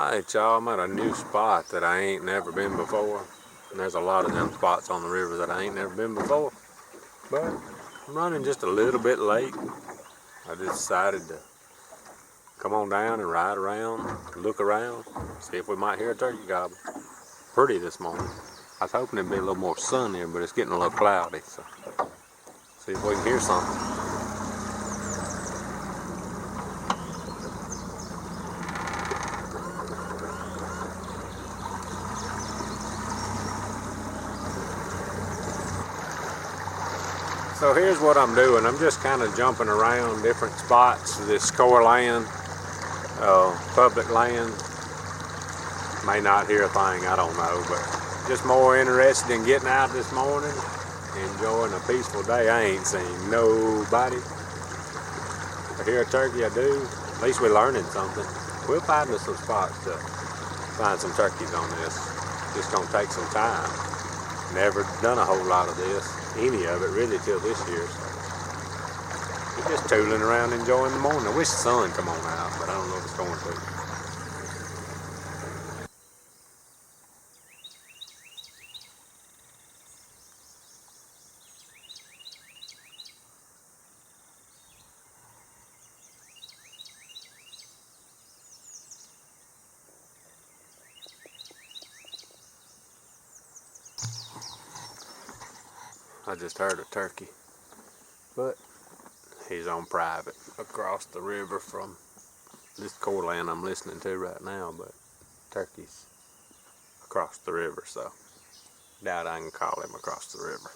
Alright y'all, I'm at a new spot that I ain't never been before. And there's a lot of them spots on the river that I ain't never been before. But I'm running just a little bit late. I just decided to come on down and ride around, look around, see if we might hear a turkey gobble. Pretty this morning. I was hoping it'd be a little more sunny, but it's getting a little cloudy, so see if we can hear something. So here's what I'm doing. I'm just kind of jumping around different spots. This core land, public land. May not hear a thing, I don't know, but just more interested in getting out this morning, enjoying a peaceful day. I ain't seen nobody. If I hear a turkey, I do. At least we're learning something. We'll find us some spots to find some turkeys on this. Just gonna take some time. Never done a whole lot of this, any of it really, till this year. So we're just tooling around enjoying the morning. I wish the sun come on out, but I don't know if it's going to. I just heard a turkey, but he's on private across the river from this core land I'm listening to right now, but turkey's across the river, so doubt I can call him across the river.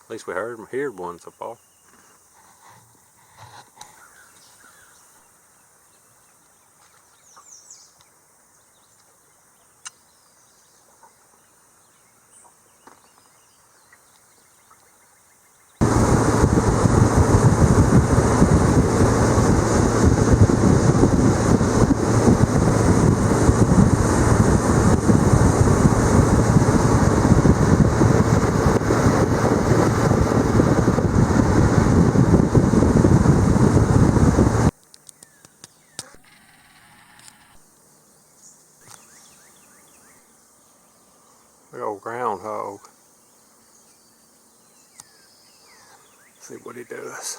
At least we heard one so far. Big old groundhog. See what he does.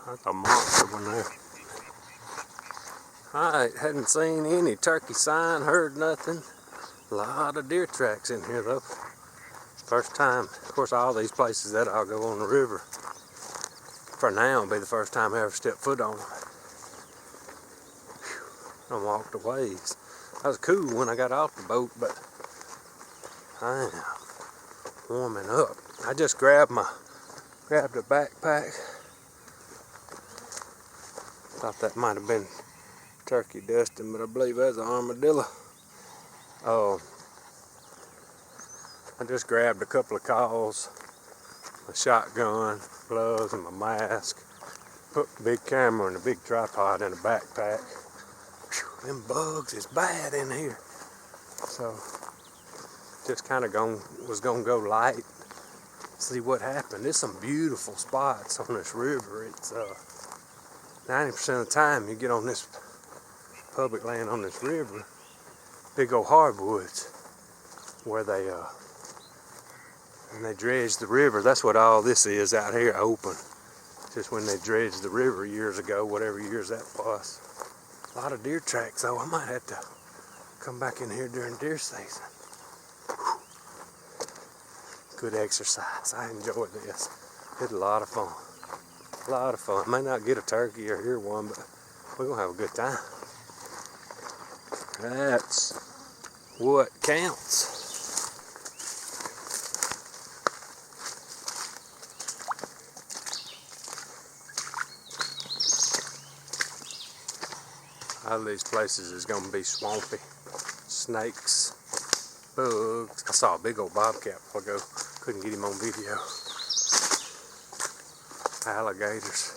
That's a monster one there. I hadn't seen any turkey sign, heard nothing. A lot of deer tracks in here though. First time, of course, all these places that I'll go on the river, for now, will be the first time I ever stepped foot on them. I walked a ways. That was cool when I got off the boat, but I am warming up. I just grabbed a backpack. Thought that might have been turkey dusting, but I believe that's an armadillo. Oh, I just grabbed a couple of calls, a shotgun, gloves, and my mask. Put the big camera and a big tripod in a backpack. Whew, them bugs is bad in here. So, just kind of was gonna go light, see what happened. There's some beautiful spots on this river. It's 90% of the time you get on this public land on this river, big old hardwoods where they dredged the river. That's what all this is out here, open. Just when they dredged the river years ago, whatever years that was. A lot of deer tracks though. I might have to come back in here during deer season. Whew. Good exercise. I enjoyed this. It's a lot of fun. A lot of fun. May not get a turkey or hear one, but we're gonna have a good time. That's what counts. All these places is gonna be swampy. Snakes, bugs. I saw a big old bobcat a while ago. Couldn't get him on video. Alligators.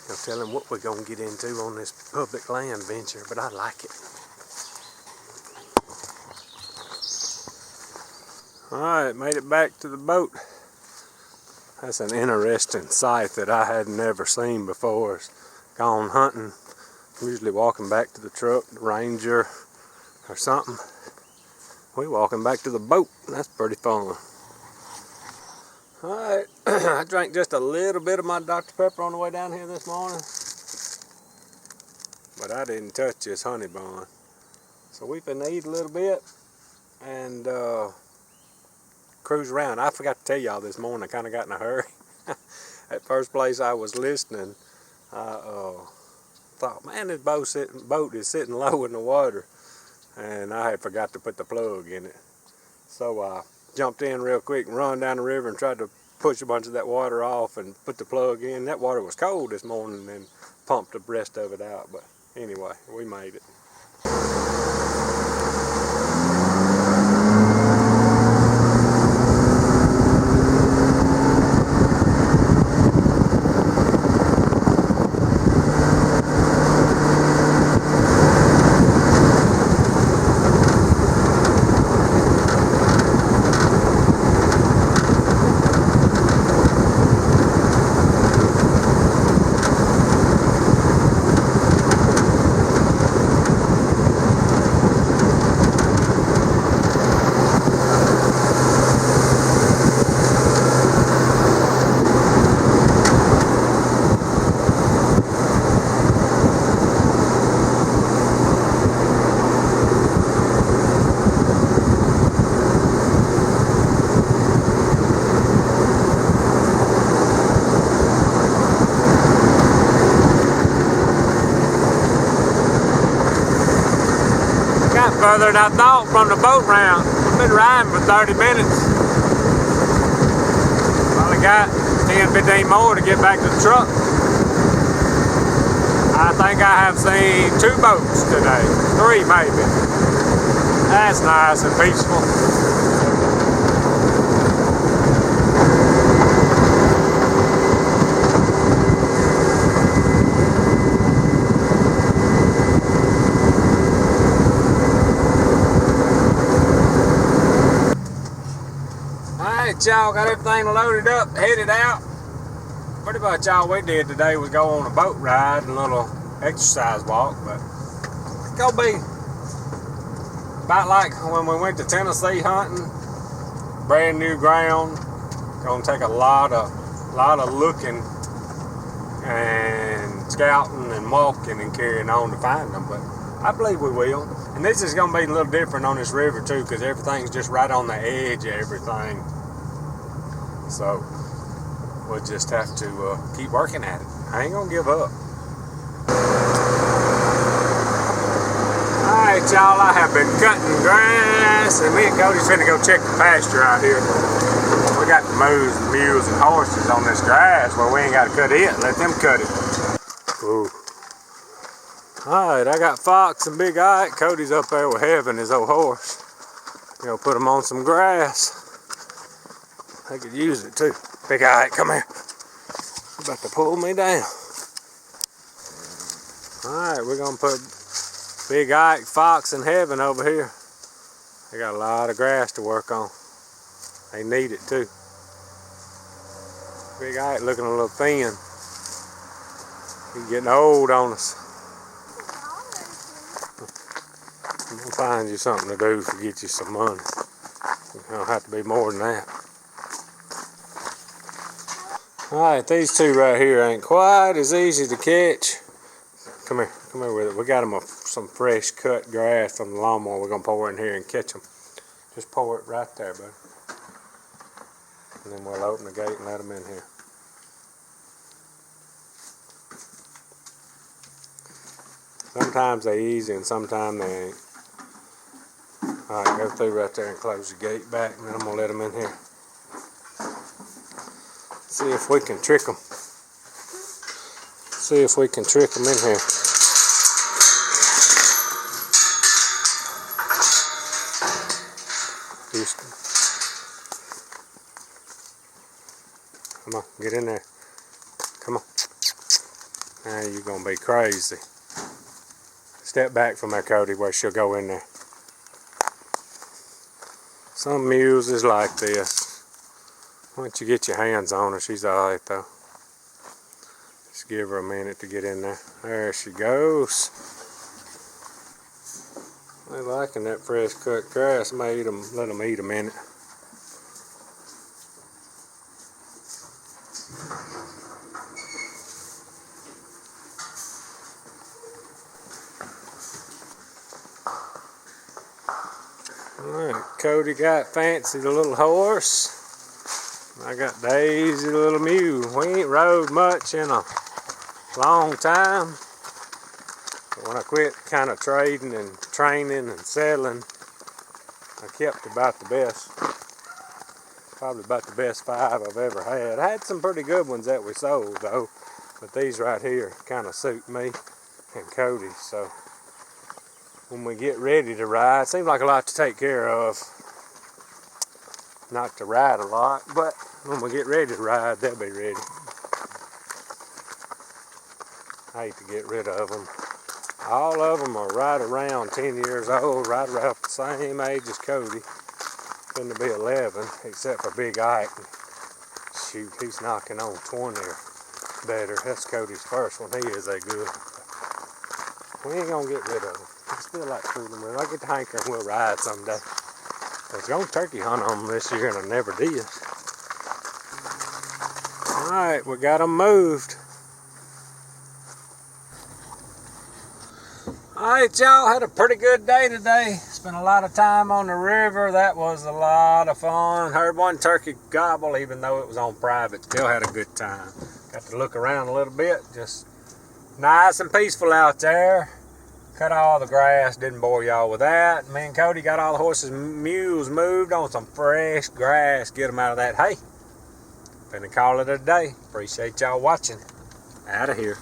No telling what we're gonna get into on this public land venture, but I like it. Alright, made it back to the boat. That's an interesting sight that I had never seen before. It's gone hunting, usually walking back to the truck, the Ranger or something. We walking back to the boat. That's pretty fun. Alright, I drank just a little bit of my Dr. Pepper on the way down here this morning. But I didn't touch this honey bun. So we finna eat a little bit and cruise around. I forgot to tell y'all this morning, I kind of got in a hurry. At first place I was listening, I thought, man, this boat is sitting low in the water. And I had forgot to put the plug in it. So I jumped in real quick and run down the river and tried to push a bunch of that water off and put the plug in. That water was cold this morning and pumped the rest of it out. But anyway, we made it. Further than I thought from the boat round. I've been riding for 30 minutes. Probably got 10-15 more to get back to the truck. I think I have seen 2 boats today. 3 maybe. That's nice and peaceful. Y'all got everything loaded up, headed out. Pretty much all we did today was go on a boat ride and a little exercise walk, but it's gonna be about like when we went to Tennessee hunting. Brand new ground. Gonna take a lot of looking and scouting and walking and carrying on to find them, but I believe we will. And this is gonna be a little different on this river too, because everything's just right on the edge of everything. So we'll just have to keep working at it. I ain't gonna give up. Alright y'all, I have been cutting grass and me and Cody's finna go check the pasture out here. We got the mules and horses on this grass where we ain't gotta cut it, let them cut it. Ooh. Alright, I got Fox and Big Ike. Cody's up there with Heaven, his old horse. We're gonna put them on some grass. They could use it too. Big Ike, come here. You're about to pull me down. Alright, we're gonna put Big Ike, Fox, and Heaven over here. They got a lot of grass to work on. They need it too. Big Ike looking a little thin. He's getting old on us. I'm gonna find you something to do to get you some money. It don't have to be more than that. Alright, these 2 right here ain't quite as easy to catch. Come here with it. We got them some fresh cut grass from the lawnmower. We're gonna pour in here and catch them. Just pour it right there, buddy. And then we'll open the gate and let them in here. Sometimes they easy and sometimes they ain't. Alright, go through right there and close the gate back, and then I'm gonna let them in here. See if we can trick them. See if we can trick them in here. Houston. Come on, get in there. Come on. Now you're gonna be crazy. Step back from there, Cody, where she'll go in there. Some mules is like this. Once you get your hands on her, she's alright though. Just give her a minute to get in there. There she goes. They liking that fresh cut grass. Let them eat a minute. Alright, Cody got Fancy the little horse. I got Daisy the little mule. We ain't rode much in a long time. But when I quit kind of trading and training and settling, I kept about the best. Probably about the best 5 I've ever had. I had some pretty good ones that we sold though. But these right here kind of suit me and Cody. So when we get ready to ride, it seems like a lot to take care of. Not to ride a lot, but when we get ready to ride, they'll be ready. I hate to get rid of them. All of them are right around 10 years old, right around the same age as Cody. Going to be 11, except for Big Ike. Shoot, he's knocking on 20 or better. That's Cody's first one. He is that good. We ain't gonna get rid of them. I still like fooling with them. I get to hankering, we'll ride someday. I was going to turkey hunt on them this year and I never did. Alright, we got them moved. Alright, y'all, had a pretty good day today. Spent a lot of time on the river. That was a lot of fun. Heard one turkey gobble, even though it was on private. Still had a good time. Got to look around a little bit. Just nice and peaceful out there. Cut all the grass, didn't bore y'all with that. Me and Cody got all the horses and mules moved on some fresh grass. Get them out of that hay. Finna call it a day. Appreciate y'all watching. Out of here.